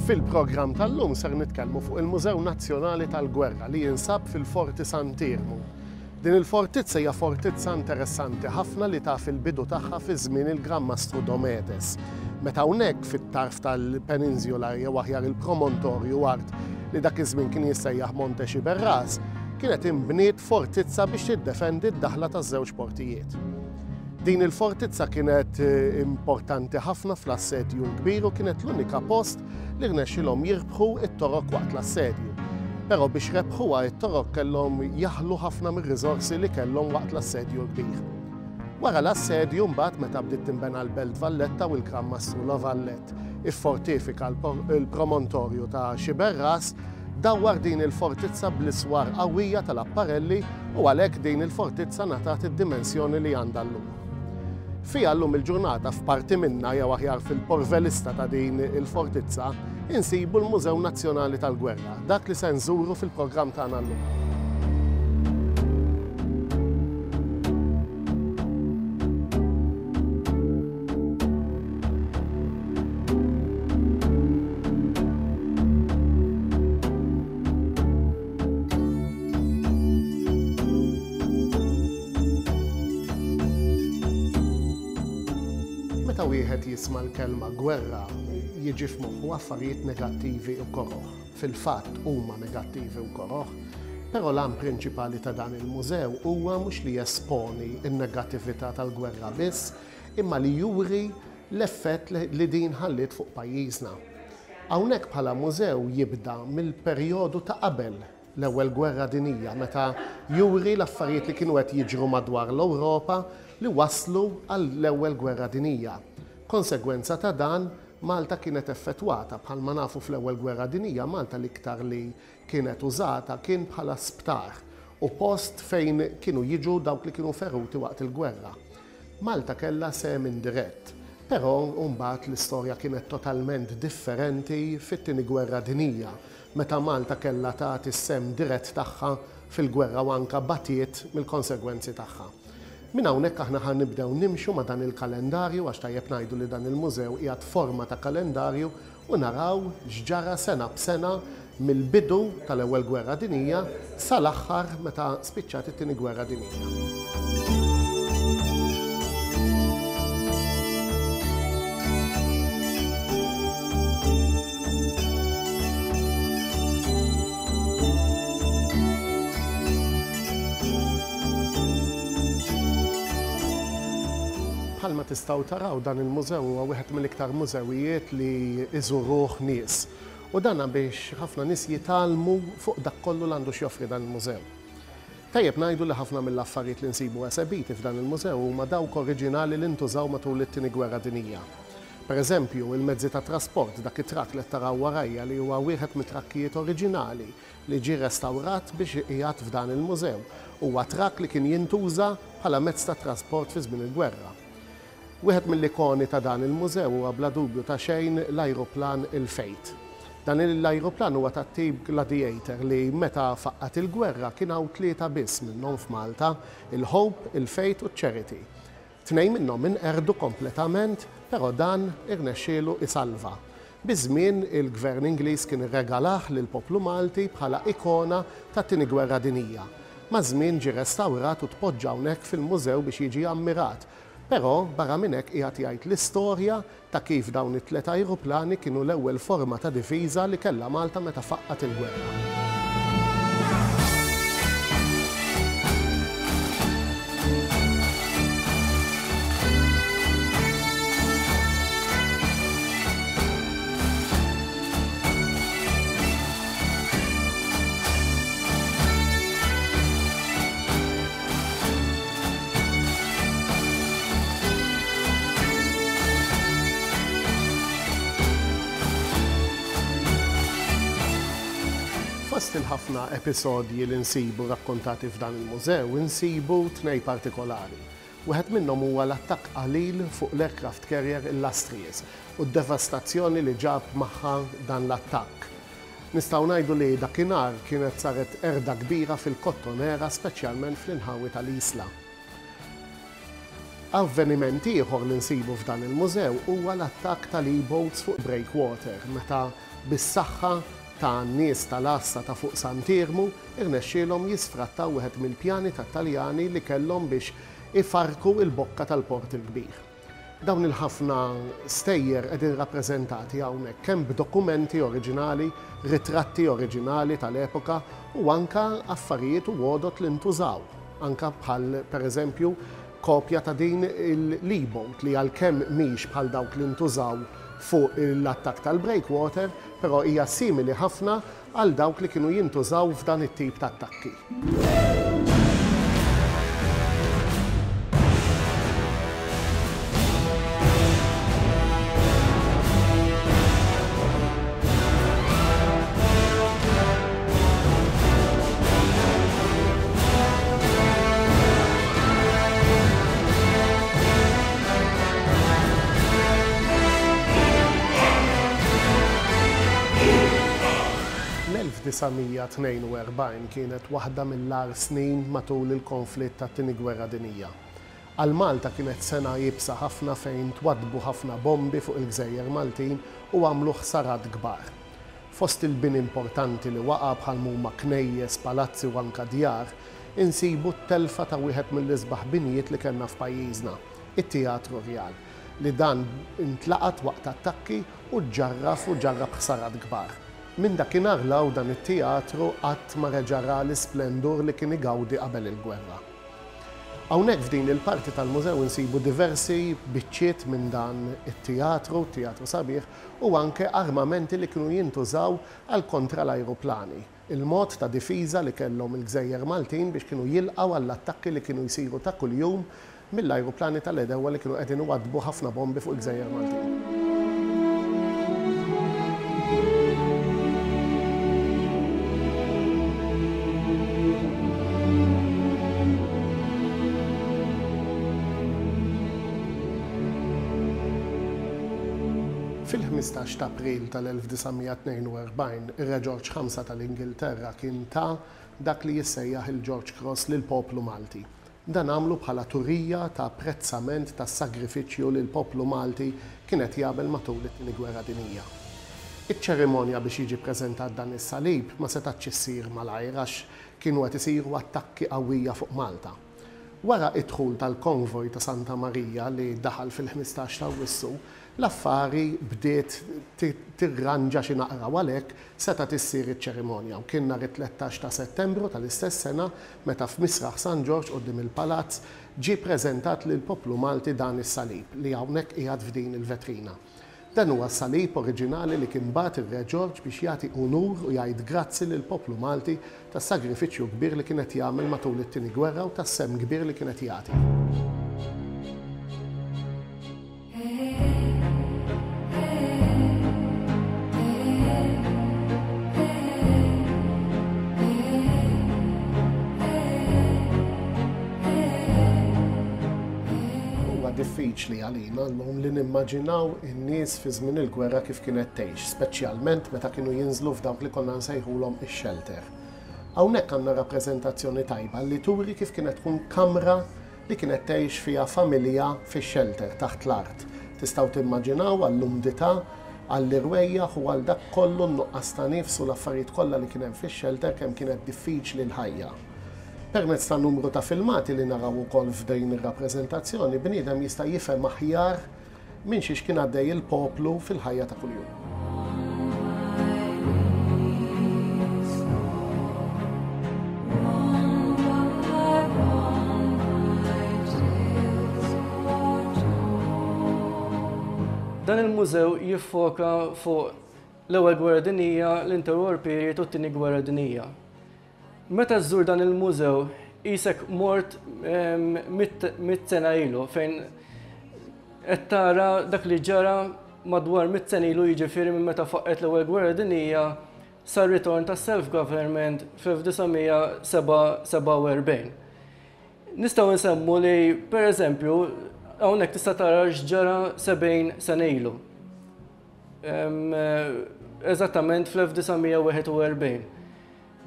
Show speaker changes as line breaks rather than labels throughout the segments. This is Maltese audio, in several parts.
Fil-programm tal-lum ser nitkellmu fuq il-Mużew Nazzjonali tal-Gwerra li jinsab fil-Forti San Tirmu. Din il-fortizza hija fortizza interessanti ħafna li taf il-bidu tagħha fi żmien il-Gran Mastru Dometes. Meta hawnhekk fit-tarf tal-Peninsula jew aħjar il-Promontorju Art li dak iż-żmien kien jissejjaħ Monte Xiberras, kienet inbniet fortizza biex tiddefendi d-daħla taż-żewġ portijiet. Din il-fortizza kienet importanti ħafna fl-assedju l-kbir u kienet l-unika post li rnexxilhom jirbħu it-toroq waqt l-assedju. Però biex rebħuha it-toroq kellhom jaħlu ħafna mir-riżorsi li kellhom waqt l-assedju l-kbir. Wara l-assedju mbagħad meta bdiet tinbena l-Belt Valletta u l-Gran Mastru La Vallett iffortifika l-promontorju ta' Xiberras, dawwar din il-fortizza bl-iswar qawwija tal-apparelli u għalhekk din il-fortizza ngħatat id-dimensjoni li għandha llum. Fija llum il-ġurnata f'parti minnha jew aħjar fil-porvelista ta' din il-fortizza insibu l-Mużew Nazzjonali tal-Gwerra, dak li se nżuru fil-programm tagħna llum. Meta wieħed jisma' l-kelma gwerra jiġi f'moħħu affarijiet negattivi u koroħ. Fil-fatt huma negattivi u koroħ, però l-għan prinċipali ta' dan il-mużew huwa mhux li jesponi n-negattività tal-gwerra biss, imma li juri l-effett li din ħallit fuq pajjiżna. Hawnhekk bħala mużew jibda mill-perjodu ta' qabel l-ewwel gwerra dinjija, meta juri l-affarijiet li kienu qed jiġru madwar l-Ewropa li waslu għall-ewwel gwerra dinjija. Konsegwenza ta' dan, Malta kienet effettwata bħalma nafu fl-ewwel gwerra dinjija, Malta l-iktar li kienet użata kien bħala sptar u post fejn kienu jiġu dawk li kienu feruti waqt il-gwerra. Malta kellha sem indirett, però mbagħad l-istorja kienet totalment differenti fit-tieni gwerra dinjija, meta Malta kellha tagħti s-sem dirett tagħha fil-gwerra u anke batiet mill-konsegwenzi tagħha. Min hawnhekk aħna ħan nibdew nimxu ma' dan il-kalendarju għax tajjeb ngħidu li dan il-mużew qiegħed forma ta' kalendarju u naraw x'ġara sena b'sena mill-bidu tal-ewwel gwerra dinjija sal-aħħar meta spiċċat it-tieni gwerra dinjija. Bħalma tistgħu taraw dan il-mużew huwa wieħed mill-iktar mużewijiet li iżuruh nies. U dan biex ħafna nies jitalmu fuq dak kollu li għandu x'joffri dan il-mużew. Tajjeb ngħidu li ħafna mill-affarijiet li nsibu esebiti f'dan il-mużew huma dawk oriġinali li ntużaw matul it-tieni gwerra dinjija. Pereżempju, il-mezzi ta' trasport dak it-trakk li taraw warajja li huwa wieħed mit-trakkijiet oriġinali li ġie restawrat biex qiegħed f'dan il-mużew. Huwa trakk li kien jintuża bħala mezz ta' trasport fi żmien il-gwerra. Wieħed mill-ikoni ta' dan il-mużew huwa bla dubju ta' xejn l-ajruplan il-Fate. Dan l-ajruplan huwa ta' tip Gladiator li meta faqqat il-gwerra kien hawn tlieta biss minnhom f'Malta, il-Hope, il-Fate u ċ-Charity. Tnejn minnhom inqerdu kompletament, però dan irnexxielu isalva. Biż-żmien il-Gvern Ingliż kien irregalah lill-poplu Malti bħala ikona tat-tieni gwerra dinjija. Ma' żmien ġie restawrat u tpoġġa hawnhekk fil-mużew biex jiġi ammirat. Però barra minn hekk qiegħed jgħid l-istorja ta' kif dawn it-tliet ajruplani kienu l-ewwel forma ta' difiża li kellha Malta meta faqqat il-gwerra. Fost il-ħafna episodji li nsibu rakkontati f'dan il-mużew, nsibu tnej partikolari. Wieħed minnhom huwa l-attakk qalil fuq l-aircraft carrier Illustrious u d-devastazzjoni li ġab magħha dan l-attakk. Nistgħu ngħidu li dakinhar kienet saret erda kbira fil-Kottonera, speċjalment fl-inħawi tal-Isla. Avveniment ieħor li nsibu f'dan il-mużew huwa l-attakk tal-e-boats fuq Breakwater, meta bis-saħħa ta' nies tal-assa ta' fuq Santirmu irnexxielhom jisfrattaw wieħed mill-pjani tat-Taljani li kellhom biex ifarku il-bokka tal-port il-kbir. Dawn il-ħafna stejjer qegħdin rappreżentati hawnhekk kemm b'dokumenti oriġinali, ritratti oriġinali tal-epoka u anka affarijiet u għodot li ntużaw. Anka bħal pereżempju kopja ta' din il-e-boat li għalkemm mhix bħal dawk li ntużaw fuq l-attakk tal-Breakwater, però hija simili ħafna għal dawk li kienu jintużaw f'dan it-tip ta' attakki. L-1942 kienet waħda mill-agħar snin matul il-konflitt tat-Tieni Gwerra Dinjija. Għal Malta kienet sena jibsa ħafna fejn twadbu ħafna bombi fuq il-Gżejjer Maltin u għamlu ħsarat kbar. Fost il-bin importanti li waqa' bħal huma knejjes, palazzi u anka djar, insibu t-telfa ta' wieħed mill-isbaħ binijiet li kellna f'pajjiżna, it-Teatru Rjal, li dan intlaqat waqt attakki u ġarraf ħsarat kbar. Minn dakinhar law dan it-teatru qatt ma reġara l-isplendur li kien igawdi qabel il-gwerra. Hawnhekk f'din il-parti tal-mużew insibu diversi biċċiet minn dan it-teatru, teatru sabiħ, u anke armamenti li kienu jintużaw għal kontra l-ajruplani. Il-mod ta' difiża li kellhom il-Gżejjer Maltin biex kienu jilqgħu għall-attakki li kienu jsiru ta' kuljum mill-ajruplani tal-Edewa li kienu qegħdin iwadbu ħafna bombi fuq il-Gżejjer Maltin. Fil-15 ta' April tal-1942, ir-Re George V tal-Ingilterra kien ta' dak li jissejjaħ il-George Cross lill-poplu Malti. Dan għamlu bħala turija ta' apprezzament tas sagrifiċċju li l-poplu Malti kienet jagħmel matul it-Tieni Gwerra Dinjija. Iċ-ċerimonja biex jiġi ppreżentat dan is-salib ma setax issir malajr għax kienu qed isiru attakki qawwija fuq Malta. Wara id-dħul tal-konvoj ta' Santa Marija li daħal fil-15 ta' Awwissu, l-affari bdiet tirranġa xi naqra għalhekk seta' tissir iċ-ċerimonja u kien nhar it-13 ta' Settembru tal-istess sena meta f'Misraħ San George quddiem il-palazz ġie ppreżentat lill-poplu Malti dan is-salib li hawnhekk qiegħed f'din il-vetrina. Dan huwa s-salib oriġinali li kien bagħat ir-Re George biex jagħti unur u jgħid grazzi lill-poplu Malti tas-sagrifiċċju kbir li kienet jagħmel matul it-Tieni Gwerra u tas-semm kbir li kienet jagħti. Diffiċli għalina llum li nimmaġinaw in-nies fi żmien il-gwerra kif kienet tgħix, speċjalment meta kienu jinżlu f'dawk li konna nsejħulhom ix-shelter. Hawnhekk għandna rappreżentazzjoni tajba li turi kif kienet tkun kamra li kienet tgħix fiha familja fix-shelter taħt l-art. Tistgħu timmaġinaw għall-umdità, għall-irwejjaħ u għal dak kollu n-nuqqas ta' nifs u l-affarijiet kollha li kien hemm fix-shelter kemm kienet diffiċli l-ħajja. Permezz ta' numru ta' filmati li naraw ukoll f'din ir-rappreżentazzjoni, bniedem jista' jifhem aħjar minn xiex kien għaddej il-poplu fil-ħajja ta' kuljum.
Dan il-mużew jiffoka fuq l-ewwel gwerra dinjija, l-interwar period u t-tieni gwerra dinjija. Meta żżur dan il-mużew isek mort mit sena ilu fejn qed tara dak li ġara madwar mit sena ilu jiġifieri minn meta faqqet l-ewwel gwerra dinjija sar ritorn ta' self-government f'1947. Nistgħu nsemmu li pereżempju hawnhekk tista' tara x'ġara 70 sena ilu. Eżattament fl-1941.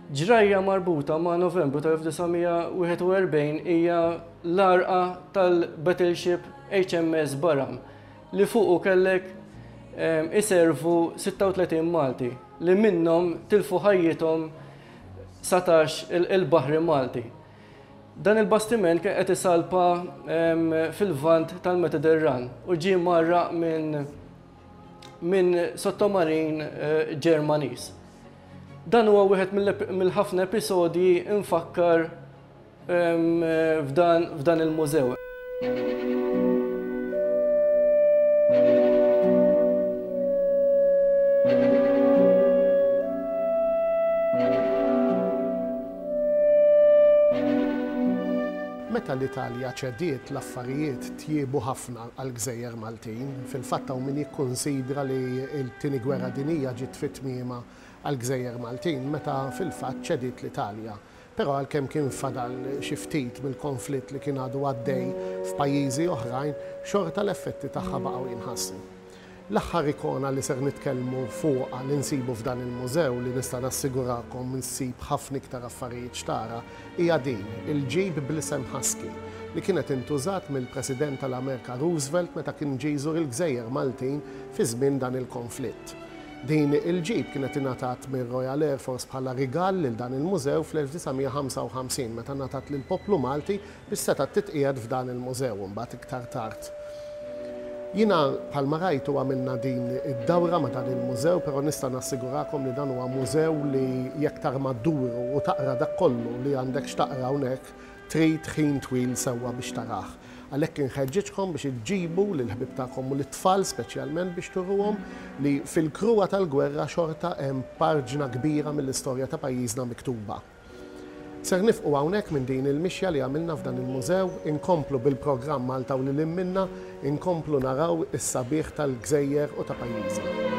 Ġrajja marbuta ma' Novembru tal-1941 hija l-arqa tal-battleship HMS Barham li fuqu kellek iservu 36 Malti li minnhom tilfu ħajjithom 17 il-Baħri Malti. Dan il-bastiment kien qed isalpa fil-vant tal-Mediterran u ġie marraq minn sottomarin Ġermaniż. Dan huwa wieħed mill-ħafna episodji infakkar f'dan il-mużew.
Meta l-Italja ċediet l-affarijiet tjiebu ħafna għall-Gżejjer Maltin, fil-fatt hawn min jikkunsidra li l-tieni gwerra dinjija ġiet fit-tmiema għall-Gżejjer Maltin meta fil-fatt ċediet l-Italja. Però għalkemm kien fadal xi ftit mill-konflitt li kien għadu għaddej f'pajjiżi oħrajn, xorta l-effetti tagħha baqgħu jinħassu. L-aħħar ikona li ser nitkellmu fuqha li nsibu f'dan il-mużew li nista' nassigurakom nsib ħafna iktar affarijiet xtara hija din, il-ġib bl-isem Husky li kienet intużat mill-President tal-Amerika Roosevelt meta kien ġiżur il-Gżejjer Maltin fi żmien dan il-konflitt. Din il-ġib kienet ingħatat mir-Royal Air Force bħala rigal lil dan il-mużew fl-1955 meta ngħatat lill-poplu Malti biex seta' titqiegħed f'dan il-mużew mbagħad iktar tard. Jiena bħalma rajtu għamilna din id-dawra ma' dan il-mużew, però nista' nassigurakom li dan huwa mużew li jekk tarma dduru u taqra dak kollu li għandek x'taqra hawnhekk trid ħin twil sewwa biex tarah. Għalhekk inħeġġiġkom biex iġġibu lill-ħbib tagħkom u lit-tfal speċjalment biex turuhom li fil-kruwa tal-gwerra xorta hemm parġna kbira mill-istorja ta' pajjiżna miktuba. Ser nifqu hawnhekk minn din il-mixja li għamilna f'dan il-mużew, inkomplu bil-programm Malta u lil minna, inkomplu naraw is-sabiħ tal-Gżejjer u ta' pajjiżna.